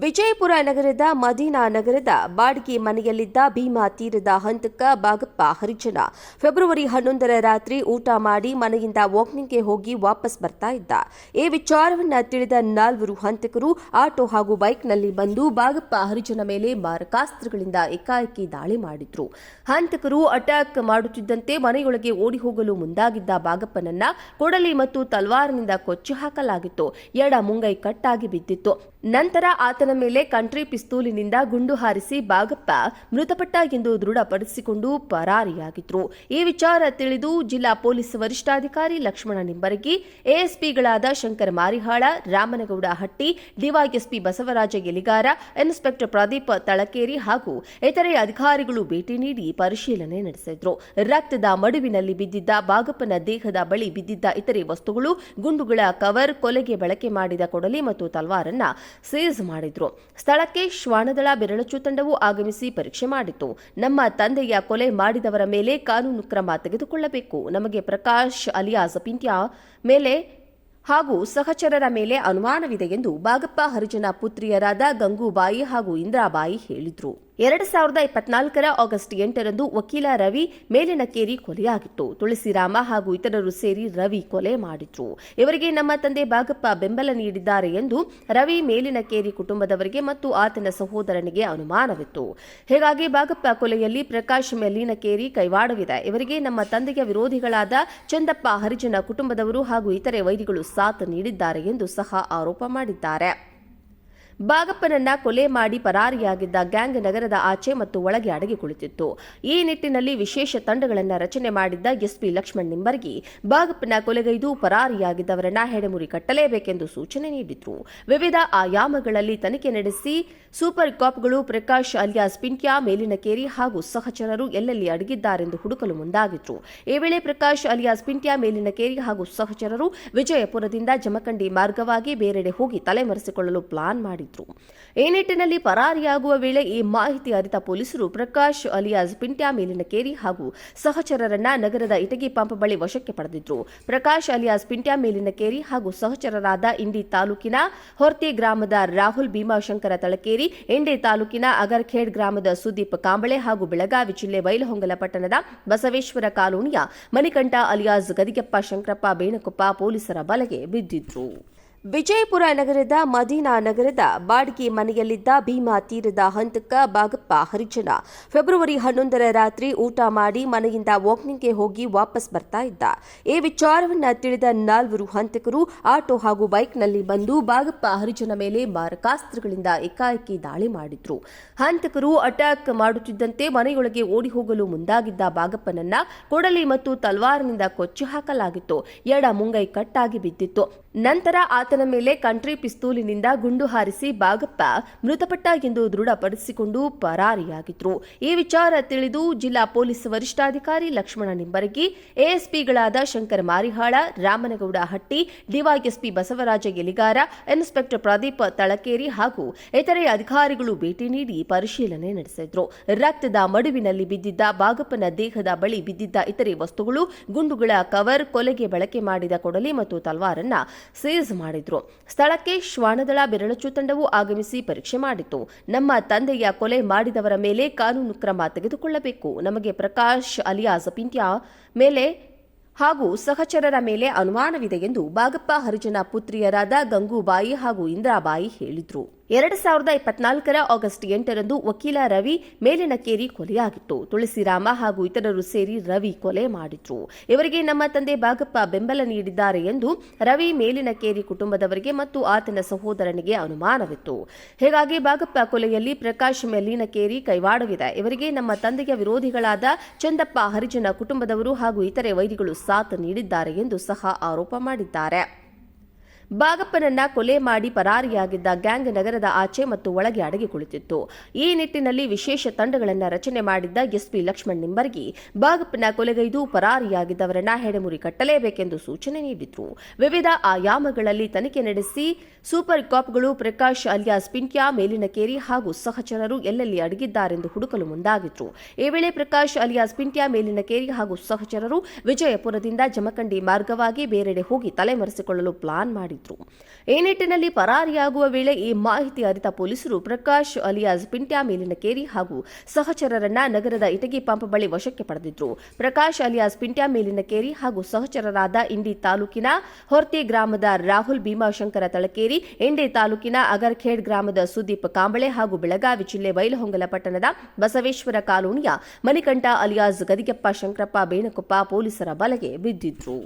ವಿಜಯಪುರ ನಗರದ ಮದೀನಾ ನಗರದ ಬಾಡಿಗೆ ಮನೆಯಲ್ಲಿದ್ದ ಭೀಮಾ ತೀರದ ಹಂತಕ ಬಾಗಪ್ಪ ಹರಿಜನ ಫೆಬ್ರವರಿ 11ರ ರಾತ್ರಿ ಊಟ ಮಾಡಿ ಮನೆಯಿಂದ ವಾಕಿಂಗ್ಗೆ ಹೋಗಿ ವಾಪಸ್ ಬರ್ತಾ ಇದ್ದ. ಈ ವಿಚಾರವನ್ನು ತಿಳಿದ 4 ಹಂತಕರು ಆಟೋ ಹಾಗೂ ಬೈಕ್ನಲ್ಲಿ ಬಂದು ಬಾಗಪ್ಪ ಹರಿಜನ ಮೇಲೆ ಮಾರಕಾಸ್ತ್ರಗಳಿಂದ ಏಕಾಏಕಿ ದಾಳಿ ಮಾಡಿದ್ರು. ಹಂತಕರು ಅಟ್ಯಾಕ್ ಮಾಡುತ್ತಿದ್ದಂತೆ ಮನೆಯೊಳಗೆ ಓಡಿ ಹೋಗಲು ಮುಂದಾಗಿದ್ದ ಬಾಗಪ್ಪನನ್ನ ಕೊಡಲಿ ಮತ್ತು ತಲ್ವಾರ್ನಿಂದ ಕೊಚ್ಚಿ ಹಾಕಲಾಗಿತ್ತು. ಎಡ ಮುಂಗೈ ಕಟ್ಟಾಗಿ ಬಿದ್ದಿತ್ತು. ನಂತರ ಆತನ ಮೇಲೆ ಕಂಟ್ರಿ ಪಿಸ್ತೂಲಿನಿಂದ ಗುಂಡು ಹಾರಿಸಿ ಬಾಗಪ್ಪ ಮೃತಪಟ್ಟ ಎಂದು ದೃಢಪಡಿಸಿಕೊಂಡು ಪರಾರಿಯಾಗಿದ್ರು. ಈ ವಿಚಾರ ತಿಳಿದು ಜಿಲ್ಲಾ ಪೊಲೀಸ್ ವರಿಷ್ಠಾಧಿಕಾರಿ ಲಕ್ಷ್ಮಣ ನಿಂಬರಗಿ, ಎಎಸ್ಪಿಗಳಾದ ಶಂಕರ ಮಾರಿಹಾಳ, ರಾಮನಗೌಡ ಹಟ್ಟಿ, ಡಿವೈಎಸ್ಪಿ ಬಸವರಾಜ ಎಲಿಗಾರ, ಇನ್ಸ್ಪೆಕ್ಟರ್ ಪ್ರದೀಪ್ ತಳಕೇರಿ ಹಾಗೂ ಇತರೆ ಅಧಿಕಾರಿಗಳು ಭೇಟಿ ನೀಡಿ ಪರಿಶೀಲನೆ ನಡೆಸಿದ್ರು. ರಕ್ತದ ಮಡುವಿನಲ್ಲಿ ಬಿದ್ದಿದ್ದ ಬಾಗಪ್ಪನ ದೇಹದ ಬಳಿ ಬಿದ್ದಿದ್ದ ಇತರೆ ವಸ್ತುಗಳು, ಗುಂಡುಗಳ ಕವರ್, ಕೊಲೆಗೆ ಬಳಕೆ ಮಾಡಿದ ಕೊಡಲಿ ಮತ್ತು ತಲ್ವಾರನ್ನ ಸೀಸ್ ಮಾಡಿದ್ರು. ಸ್ಥಳಕ್ಕೆ ಶ್ವಾನದಳ ಬೆರಳಚ್ಚು ತಂಡವು ಆಗಮಿಸಿ ಪರೀಕ್ಷೆ ಮಾಡಿತು. ನಮ್ಮ ತಂದೆಯ ಕೊಲೆ ಮಾಡಿದವರ ಮೇಲೆ ಕಾನೂನು ಕ್ರಮ ತೆಗೆದುಕೊಳ್ಳಬೇಕು. ನಮಗೆ ಪ್ರಕಾಶ್ ಅಲಿಯಾಸ್ ಪಿಂಟ್ಯಾ ಮೇಲೆ ಹಾಗೂ ಸಹಚರರ ಮೇಲೆ ಅನುಮಾನವಿದೆ ಎಂದು ಬಾಗಪ್ಪ ಹರಿಜನ ಪುತ್ರಿಯರಾದ ಗಂಗೂಬಾಯಿ ಹಾಗೂ ಇಂದ್ರಾಬಾಯಿ ಹೇಳಿದ್ರು. 2024ರ ಆಗಸ್ಟ್ 8ರಂದು ವಕೀಲ ರವಿ ಮೇಲಿನಕೇರಿ ಕೊಲೆಯಾಗಿತ್ತು. ತುಳಸಿರಾಮ ಹಾಗೂ ಇತರರು ಸೇರಿ ರವಿ ಕೊಲೆ ಮಾಡಿದ್ರು. ಇವರಿಗೆ ನಮ್ಮ ತಂದೆ ಬಾಗಪ್ಪ ಬೆಂಬಲ ನೀಡಿದ್ದಾರೆ ಎಂದು ರವಿ ಮೇಲಿನಕೇರಿ ಕುಟುಂಬದವರಿಗೆ ಮತ್ತು ಆತನ ಸಹೋದರನಿಗೆ ಅನುಮಾನವಿತ್ತು. ಹೀಗಾಗಿ ಬಾಗಪ್ಪ ಕೊಲೆಯಲ್ಲಿ ಪ್ರಕಾಶ್ ಮೇಲಿನಕೇರಿ ಕೈವಾಡವಿದೆ. ಇವರಿಗೆ ನಮ್ಮ ತಂದೆಯ ವಿರೋಧಿಗಳಾದ ಚಂದಪ್ಪ ಹರಿಜನ ಕುಟುಂಬದವರು ಹಾಗೂ ಇತರೆ ವೈರಿಗಳು ಸಾಥ್ ನೀಡಿದ್ದಾರೆ ಎಂದು ಸಹ ಆರೋಪ ಮಾಡಿದ್ದಾರೆ. ಬಾಗಪ್ಪನನ್ನ ಕೊಲೆ ಮಾಡಿ ಪರಾರಿಯಾಗಿದ್ದ ಗ್ಯಾಂಗ್ ನಗರದ ಆಚೆ ಮತ್ತು ಒಳಗೆ ಅಡಗಿ ಕುಳಿತಿತ್ತು. ಈ ನಿಟ್ಟಿನಲ್ಲಿ ವಿಶೇಷ ತಂಡಗಳನ್ನು ರಚನೆ ಮಾಡಿದ್ದ ಎಸ್ಪಿ ಲಕ್ಷ್ಮಣ್ ನಿಂಬರ್ಗಿ ಬಾಗಪ್ಪನ ಕೊಲೆಗೈದು ಪರಾರಿಯಾಗಿದ್ದವರನ್ನ ಹೆಡೆಮುರಿ ಕಟ್ಟಲೇಬೇಕೆಂದು ಸೂಚನೆ ನೀಡಿದ್ರು. ವಿವಿಧ ಆಯಾಮಗಳಲ್ಲಿ ತನಿಖೆ ನಡೆಸಿ ಸೂಪರ್ ಕಾಪ್ಗಳು ಪ್ರಕಾಶ್ ಅಲಿಯಾಸ್ ಪಿಂಟ್ಯಾ, ಮೇಲಿನಕೇರಿ ಹಾಗೂ ಸಹಚರರು ಎಲ್ಲೆಲ್ಲಿ ಅಡಗಿದ್ದಾರೆಂದು ಹುಡುಕಲು ಮುಂದಾಗಿದ್ರು. ಈ ವೇಳೆ ಪ್ರಕಾಶ್ ಅಲಿಯಾಸ್ ಪಿಂಟ್ಯಾ, ಮೇಲಿನಕೇರಿ ಹಾಗೂ ಸಹಚರರು ವಿಜಯಪುರದಿಂದ ಜಮಖಂಡಿ ಮಾರ್ಗವಾಗಿ ಬೇರೆಡೆ ಹೋಗಿ ತಲೆಮರೆಸಿಕೊಳ್ಳಲು ಪ್ಲಾನ್ ಮಾಡಿದ್ರು. ಈ ನಿಟ್ಟಿನಲ್ಲಿ ಪರಾರಿಯಾಗುವ ವೇಳೆ ಈ ಮಾಹಿತಿ ಅರಿತ ಪೊಲೀಸರು ಪ್ರಕಾಶ್ ಅಲಿಯಾಸ್ ಪಿಂಟ್ಯಾ, ಮೇಲಿನಕೇರಿ ಹಾಗೂ ಸಹಚರರನ್ನ ನಗರದ ಇಟಗಿ ಪಂಪ್ ಬಳಿ ವಶಕ್ಕೆ ಪಡೆದಿದ್ರು. ಪ್ರಕಾಶ್ ಅಲಿಯಾಸ್ ಪಿಂಟ್ಯಾ, ಮೇಲಿನಕೇರಿ ಹಾಗೂ ಸಹಚರರಾದ ಇಂಡಿ ತಾಲೂಕಿನ ಹೊರ್ತಿ ಗ್ರಾಮದ ರಾಹುಲ್ ಭೀಮಾಶಂಕರ ತಳಕೇರಿ, ಇಂಡಿ ತಾಲೂಕಿನ ಅಗರ್ಖೇಡ್ ಗ್ರಾಮದ ಸುದೀಪ್ ಕಾಂಬಳೆ ಹಾಗೂ ಬೆಳಗಾವಿ ಜಿಲ್ಲೆ ಬೈಲಹೊಂಗಲ ಪಟ್ಟಣದ ಬಸವೇಶ್ವರ ಕಾಲೋನಿಯ ಮಣಿಕಂಠ ಅಲಿಯಾಸ್ ಗದಿಗೆಪ್ಪ ಶಂಕರಪ್ಪ ಬೇಣಕೊಪ್ಪ ಪೊಲೀಸರ ಬಲೆಗೆ ಬಿದ್ದಿದ್ರು. ವಿಜಯಪುರ ನಗರದ ಮದೀನಾ ನಗರದ ಬಾಡಿಗೆ ಮನೆಯಲ್ಲಿದ್ದ ಭೀಮಾ ತೀರದ ಹಂತಕ ಬಾಗಪ್ಪ ಹರಿಜನ ಫೆಬ್ರವರಿ 11ರ ರಾತ್ರಿ ಊಟ ಮಾಡಿ ಮನೆಯಿಂದ ವಾಕಿಂಗ್ಗೆ ಹೋಗಿ ವಾಪಸ್ ಬರ್ತಾ ಇದ್ದ. ಈ ವಿಚಾರವನ್ನು ತಿಳಿದ 4 ಹಂತಕರು ಆಟೋ ಹಾಗೂ ಬೈಕ್ನಲ್ಲಿ ಬಂದು ಬಾಗಪ್ಪ ಹರಿಜನ ಮೇಲೆ ಮಾರಕಾಸ್ತ್ರಗಳಿಂದ ಏಕಾಏಕಿ ದಾಳಿ ಮಾಡಿದ್ರು. ಹಂತಕರು ಅಟ್ಯಾಕ್ ಮಾಡುತ್ತಿದ್ದಂತೆ ಮನೆಯೊಳಗೆ ಓಡಿ ಹೋಗಲು ಮುಂದಾಗಿದ್ದ ಬಾಗಪ್ಪನನ್ನ ಕೊಡಲಿ ಮತ್ತು ತಲ್ವಾರ್ನಿಂದ ಕೊಚ್ಚಿ ಹಾಕಲಾಗಿತ್ತು. ಎಡ ಮುಂಗೈ ಕಟ್ಟಾಗಿ ಬಿದ್ದಿತ್ತು. ನಂತರ ಆತನ ಮೇಲೆ ಕಂಟ್ರಿ ಪಿಸ್ತೂಲಿನಿಂದ ಗುಂಡು ಹಾರಿಸಿ ಬಾಗಪ್ಪ ಮೃತಪಟ್ಟ ಎಂದು ದೃಢಪಡಿಸಿಕೊಂಡು ಪರಾರಿಯಾಗಿದ್ರು. ಈ ವಿಚಾರ ತಿಳಿದು ಜಿಲ್ಲಾ ಪೊಲೀಸ್ ವರಿಷ್ಠಾಧಿಕಾರಿ ಲಕ್ಷ್ಮಣ ನಿಂಬರಗಿ, ಎಎಸ್ಪಿಗಳಾದ ಶಂಕರ ಮಾರಿಹಾಳ, ರಾಮನಗೌಡ ಹಟ್ಟಿ, ಡಿವೈಎಸ್ಪಿ ಬಸವರಾಜ ಎಲಿಗಾರ, ಇನ್ಸ್ಪೆಕ್ಟರ್ ಪ್ರದೀಪ್ ತಳಕೇರಿ ಹಾಗೂ ಇತರೆ ಅಧಿಕಾರಿಗಳು ಭೇಟಿ ನೀಡಿ ಪರಿಶೀಲನೆ ನಡೆಸಿದ್ರು. ರಕ್ತದ ಮಡುವಿನಲ್ಲಿ ಬಿದ್ದಿದ್ದ ಬಾಗಪ್ಪನ ದೇಹದ ಬಳಿ ಬಿದ್ದಿದ್ದ ಇತರೆ ವಸ್ತುಗಳು, ಗುಂಡುಗಳ ಕವರ್, ಕೊಲೆಗೆ ಬಳಕೆ ಮಾಡಿದ ಕೊಡಲಿ ಮತ್ತು ತಲ್ವಾರನ್ನ ಸೀಸ್ ಮಾಡಿದ್ರು. ಸ್ಥಳಕ್ಕೆ ಶ್ವಾನದಳ ಬೆರಳಚ್ಚು ತಂಡವು ಆಗಮಿಸಿ ಪರೀಕ್ಷೆ ಮಾಡಿತು. ನಮ್ಮ ತಂದೆಯ ಕೊಲೆ ಮಾಡಿದವರ ಮೇಲೆ ಕಾನೂನು ಕ್ರಮ ತೆಗೆದುಕೊಳ್ಳಬೇಕು. ನಮಗೆ ಪ್ರಕಾಶ್ ಅಲಿಯಾಸ್ ಪಿಂಟ್ಯಾ ಮೇಲೆ ಹಾಗೂ ಸಹಚರರ ಮೇಲೆ ಅನುಮಾನವಿದೆ ಎಂದು ಬಾಗಪ್ಪ ಹರಿಜನ ಪುತ್ರಿಯರಾದ ಗಂಗೂಬಾಯಿ ಹಾಗೂ ಇಂದ್ರಾಬಾಯಿ ಹೇಳಿದ್ರು. 2024ರ ಆಗಸ್ಟ್ 8ರಂದು ವಕೀಲ ರವಿ ಮೇಲಿನಕೇರಿ ಕೊಲೆಯಾಗಿತ್ತು. ತುಳಸಿರಾಮ ಹಾಗೂ ಇತರರು ಸೇರಿ ರವಿ ಕೊಲೆ ಮಾಡಿದ್ರು. ಇವರಿಗೆ ನಮ್ಮ ತಂದೆ ಬಾಗಪ್ಪ ಬೆಂಬಲ ನೀಡಿದ್ದಾರೆ ಎಂದು ರವಿ ಮೇಲಿನಕೇರಿ ಕುಟುಂಬದವರಿಗೆ ಮತ್ತು ಆತನ ಸಹೋದರನಿಗೆ ಅನುಮಾನವಿತ್ತು. ಹೀಗಾಗಿ ಬಾಗಪ್ಪ ಕೊಲೆಯಲ್ಲಿ ಪ್ರಕಾಶ್ ಮೇಲಿನಕೇರಿ ಕೈವಾಡವಿದೆ. ಇವರಿಗೆ ನಮ್ಮ ತಂದೆಯ ವಿರೋಧಿಗಳಾದ ಚಂದಪ್ಪ ಹರಿಜನ ಕುಟುಂಬದವರು ಹಾಗೂ ಇತರೆ ವೈರಿಗಳು ಸಾಥ್ ನೀಡಿದ್ದಾರೆ ಎಂದು ಸಹ ಆರೋಪ ಮಾಡಿದ್ದಾರೆ. ಬಾಗಪ್ಪನನ್ನ ಕೊಲೆ ಮಾಡಿ ಪರಾರಿಯಾಗಿದ್ದ ಗ್ಯಾಂಗ್ ನಗರದ ಆಚೆ ಮತ್ತು ಒಳಗೆ ಅಡಗಿ ಕುಳಿತಿತ್ತು. ಈ ನಿಟ್ಟಿನಲ್ಲಿ ವಿಶೇಷ ತಂಡಗಳನ್ನು ರಚನೆ ಮಾಡಿದ್ದ ಎಸ್ಪಿ ಲಕ್ಷ್ಮಣ್ ನಿಂಬರ್ಗಿ ಬಾಗಪ್ಪನ ಕೊಲೆಗೈದು ಪರಾರಿಯಾಗಿದ್ದವರನ್ನ ಹೆಡೆಮುರಿ ಕಟ್ಟಲೇಬೇಕೆಂದು ಸೂಚನೆ ನೀಡಿದ್ರು. ವಿವಿಧ ಆಯಾಮಗಳಲ್ಲಿ ತನಿಖೆ ನಡೆಸಿ ಸೂಪರ್ ಕಾಪ್ಗಳು ಪ್ರಕಾಶ್ ಅಲಿಯಾಸ್ ಪಿಂಟ್ಯಾ, ಮೇಲಿನಕೇರಿ ಹಾಗೂ ಸಹಚರರು ಎಲ್ಲೆಲ್ಲಿ ಅಡಗಿದ್ದಾರೆಂದು ಹುಡುಕಲು ಮುಂದಾಗಿದ್ರು. ಈ ವೇಳೆ ಪ್ರಕಾಶ್ ಅಲಿಯಾಸ್ ಪಿಂಟ್ಯಾ, ಮೇಲಿನಕೇರಿ ಹಾಗೂ ಸಹಚರರು ವಿಜಯಪುರದಿಂದ ಜಮಖಂಡಿ ಮಾರ್ಗವಾಗಿ ಬೇರೆಡೆ ಹೋಗಿ ತಲೆಮರೆಸಿಕೊಳ್ಳಲು ಪ್ಲಾನ್ ಮಾಡಿದ್ರು. ಮಾಡಿದ್ರು. ಈ ನಿಟ್ಟಿನಲ್ಲಿ ಪರಾರಿಯಾಗುವ ವೇಳೆ ಈ ಮಾಹಿತಿ ಅರಿತ ಪೊಲೀಸರು ಪ್ರಕಾಶ್ ಅಲಿಯಾಸ್ ಪಿಂಟ್ಯ ಮೇಲಿನಕೇರಿ ಹಾಗೂ ಸಹಚರರನ್ನ ನಗರದ ಇಟಗಿ ಪಂಪ್ ಬಳಿ ವಶಕ್ಕೆ ಪಡೆದಿದ್ರು. ಪ್ರಕಾಶ್ ಅಲಿಯಾಸ್ ಪಿಂಟ್ಯ ಮೇಲಿನಕೇರಿ ಹಾಗೂ ಸಹಚರರಾದ ಇಂಡಿ ತಾಲೂಕಿನ ಹೊರ್ತಿ ಗ್ರಾಮದ ರಾಹುಲ್ ಭೀಮಾಶಂಕರ ತಳಕೇರಿ, ಇಂಡಿ ತಾಲೂಕಿನ ಅಗರ್ಖೇಡ್ ಗ್ರಾಮದ ಸುದೀಪ್ ಕಾಂಬಳೆ ಹಾಗೂ ಬೆಳಗಾವಿ ಜಿಲ್ಲೆ ಬೈಲಹೊಂಗಲ ಪಟ್ಟಣದ ಬಸವೇಶ್ವರ ಕಾಲೋನಿಯ ಮಣಿಕಂಠ ಅಲಿಯಾಸ್ ಗದಿಗೆಪ್ಪ ಶಂಕರಪ್ಪ ಬೇಣಕೊಪ್ಪ ಪೊಲೀಸರ ಬಲೆಗೆ ಬಿದ್ದಿದ್ರು.